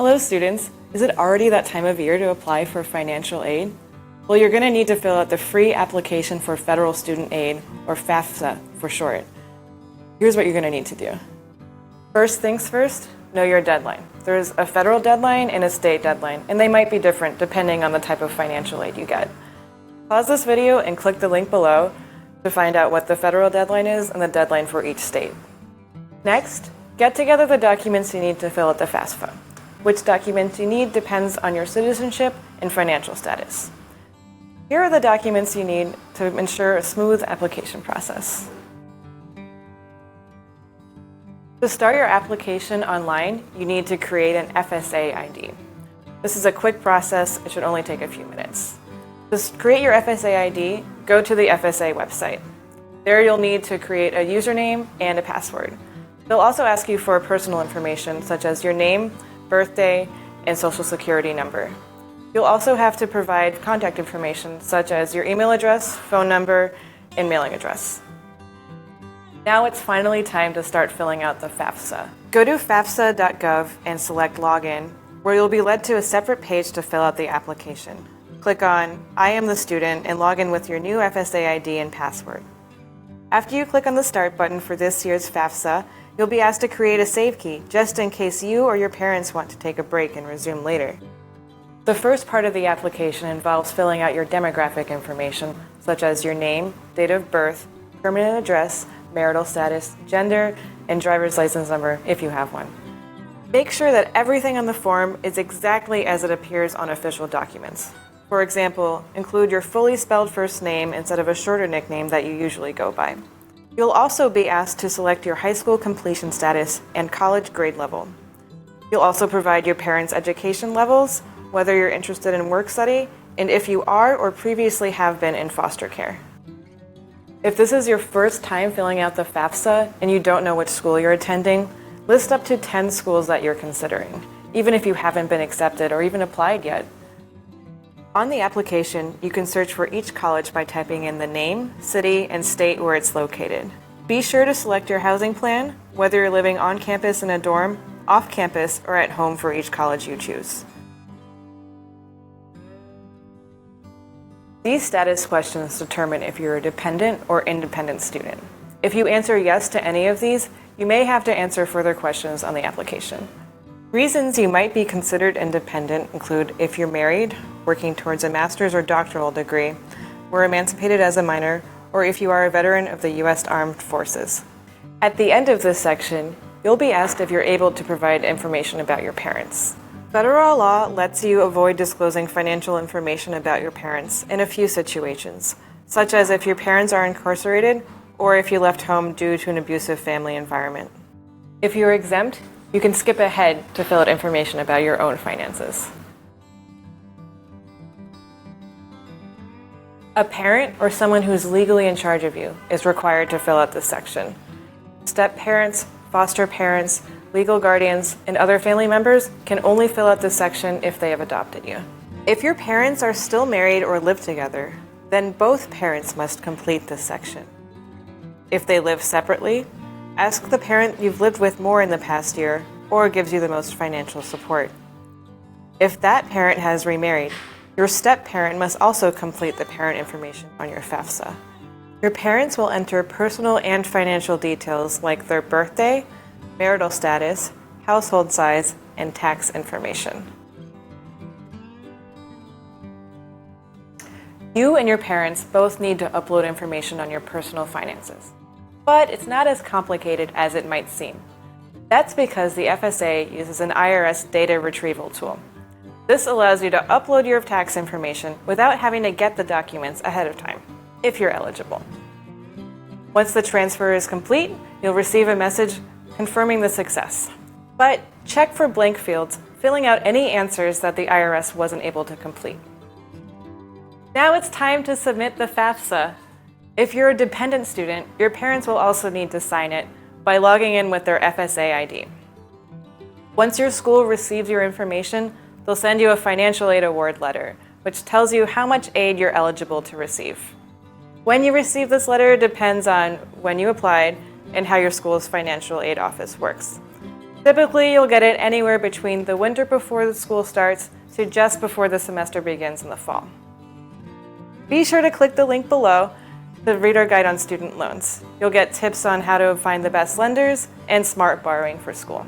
Hello students, is it already that time of year to apply for financial aid? Well, you're going to need to fill out the free application for federal student aid, or FAFSA for short. Here's what you're going to need to do. First things first, know your deadline. There's a federal deadline and a state deadline, and they might be different depending on the type of financial aid you get. Pause this video and click the link below to find out what the federal deadline is and the deadline for each state. Next, get together the documents you need to fill out the FAFSA. Which documents you need depends on your citizenship and financial status. Here are the documents you need to ensure a smooth application process. To start your application online, you need to create an FSA ID. This is a quick process. It should only take a few minutes. To create your FSA ID, go to the FSA website. There you'll need to create a username and a password. They'll also ask you for personal information such as your name, birthday, and social security number. You'll also have to provide contact information such as your email address, phone number, and mailing address. Now it's finally time to start filling out the FAFSA. Go to FAFSA.gov and select Login, where you'll be led to a separate page to fill out the application. Click on I am the student and log in with your new FSA ID and password. After you click on the Start button for this year's FAFSA, you'll be asked to create a save key, just in case you or your parents want to take a break and resume later. The first part of the application involves filling out your demographic information, such as your name, date of birth, permanent address, marital status, gender, and driver's license number if you have one. Make sure that everything on the form is exactly as it appears on official documents. For example, include your fully spelled first name instead of a shorter nickname that you usually go by. You'll also be asked to select your high school completion status and college grade level. You'll also provide your parents' education levels, whether you're interested in work study, and if you are or previously have been in foster care. If this is your first time filling out the FAFSA and you don't know which school you're attending, list up to 10 schools that you're considering, even if you haven't been accepted or even applied yet. On the application, you can search for each college by typing in the name, city, and state where it's located. Be sure to select your housing plan, whether you're living on campus in a dorm, off campus, or at home for each college you choose. These status questions determine if you're a dependent or independent student. If you answer yes to any of these, you may have to answer further questions on the application. Reasons you might be considered independent include if you're married, working towards a master's or doctoral degree, were emancipated as a minor, or if you are a veteran of the U.S. Armed Forces. At the end of this section, you'll be asked if you're able to provide information about your parents. Federal law lets you avoid disclosing financial information about your parents in a few situations, such as if your parents are incarcerated or if you left home due to an abusive family environment. If you're exempt, you can skip ahead to fill out information about your own finances. A parent or someone who's legally in charge of you is required to fill out this section. Step-parents, foster parents, legal guardians, and other family members can only fill out this section if they have adopted you. If your parents are still married or live together, then both parents must complete this section. If they live separately, ask the parent you've lived with more in the past year or gives you the most financial support. If that parent has remarried, your step-parent must also complete the parent information on your FAFSA. Your parents will enter personal and financial details like their birthday, marital status, household size, and tax information. You and your parents both need to upload information on your personal finances. But it's not as complicated as it might seem. That's because the FSA uses an IRS data retrieval tool. This allows you to upload your tax information without having to get the documents ahead of time, if you're eligible. Once the transfer is complete, you'll receive a message confirming the success. But check for blank fields, filling out any answers that the IRS wasn't able to complete. Now it's time to submit the FAFSA. If you're a dependent student, your parents will also need to sign it by logging in with their FSA ID. Once your school receives your information, they'll send you a financial aid award letter, which tells you how much aid you're eligible to receive. When you receive this letter depends on when you applied and how your school's financial aid office works. Typically, you'll get it anywhere between the winter before the school starts to just before the semester begins in the fall. Be sure to click the link below to read our guide on student loans. You'll get tips on how to find the best lenders and smart borrowing for school.